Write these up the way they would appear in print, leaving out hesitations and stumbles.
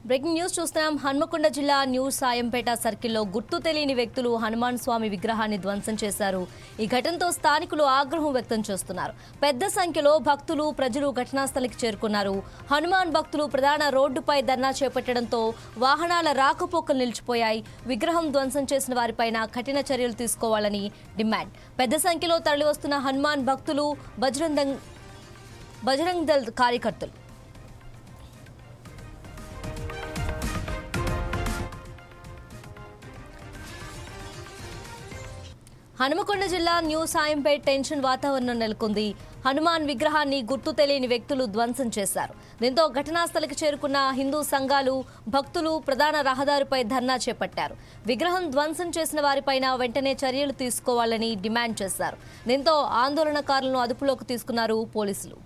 Breaking news చూస్తున్నాం. హన్మకొండ జిల్లా new Sayampet సర్కిల్లో గుర్తు తెలియని వ్యక్తులు హనుమాన్ స్వామి విగ్రహాన్ని ధ్వంసం చేశారు. ఈ ఘటనతో స్థానికులు ఆగ్రహం వ్యక్తం చేస్తున్నారు. పెద్ద సంఖ్యలో భక్తులు ప్రజలు ఘటనాస్థలికి చేరుకున్నారు. హనుమాన్ భక్తులు ప్రధాన రోడ్డుపై ధర్నా చేపట్టడంతో వాహనాల రాకపోకలు నిలిచిపోయాయి. విగ్రహం ధ్వంసం చేసిన వారిపైన కఠిన చర్యలు తీసుకోవాలని డిమాండ్. పెద్ద సంఖ్యలో తరలివస్తున్న హనుమాన్ భక్తులు బజరంగ్ దళ్ కార్యకర్తలు హనుమకొండ జిల్లా న్యూ సాయంపేట్ టెన్షన్ వాతావరణం నెలకొంది. హనుమాన్ విగ్రహాన్ని గుర్తు తెలియని వ్యక్తులు ధ్వంసం చేశారు. దీంతో ఘటనాస్థలికి చేరుకున్న హిందూ సంఘాలు భక్తులు ప్రధాన రహదారిపై ధర్నా చేపట్టారు. విగ్రహం ధ్వంసం చేసిన వారిపైన వెంటనే చర్యలు తీసుకోవాలని డిమాండ్ చేశారు. దీంతో ఆందోళనకారులను అదుపులోకి తీసుకున్నారు పోలీసులు.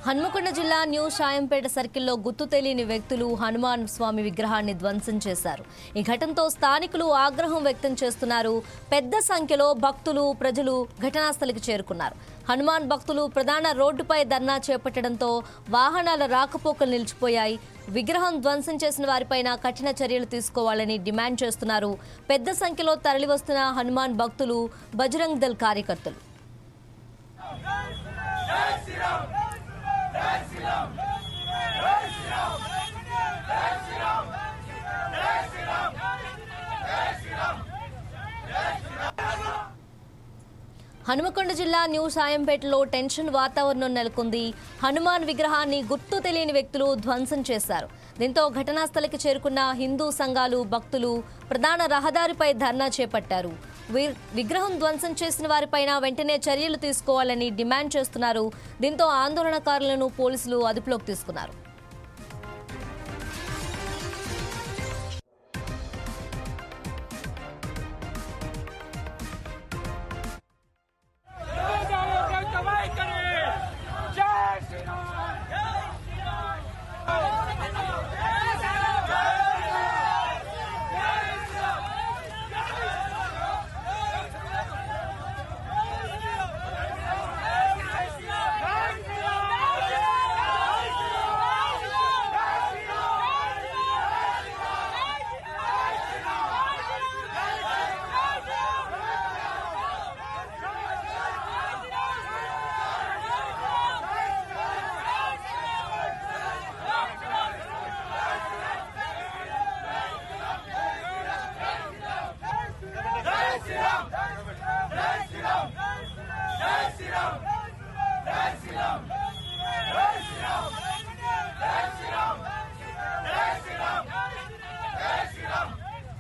హన్మకొండ జిల్లా న్యూ సాయంపేట సర్కిల్లో గుర్తు తెలియని వ్యక్తులు హనుమాన్ స్వామి విగ్రహాన్ని ధ్వంసం చేశారు. ఈ ఘటనతో స్థానికులు ఆగ్రహం వ్యక్తం చేస్తున్నారు. పెద్ద సంఖ్యలో భక్తులు ప్రజలు ఘటనాస్థలికి చేరుకున్నారు. హనుమాన్ భక్తులు ప్రధాన రోడ్డుపై ధర్నా చేపట్టడంతో వాహనాల రాకపోకలు నిలిచిపోయాయి. విగ్రహం ధ్వంసం చేసిన వారిపైన కఠిన చర్యలు తీసుకోవాలని డిమాండ్ చేస్తున్నారు. పెద్ద సంఖ్యలో తరలివస్తున్న హనుమాన్ భక్తులు బజరంగ్ దళ్ కార్యకర్తలు. హనుమకొండ జిల్లా న్యూ సాయంపేటలో టెన్షన్ వాతావరణం నెలకొంది. హనుమాన్ విగ్రహాన్ని గుర్తు తెలియని వ్యక్తులు ధ్వంసం చేశారు. దీంతో ఘటనాస్థలికి చేరుకున్న హిందూ సంఘాలు భక్తులు ప్రధాన రహదారిపై ధర్నా చేపట్టారు. విగ్రహం ధ్వంసం చేసిన వారిపైన వెంటనే చర్యలు తీసుకోవాలని డిమాండ్ చేస్తున్నారు. దీంతో ఆందోళనకారులను పోలీసులు అదుపులోకి తీసుకున్నారు.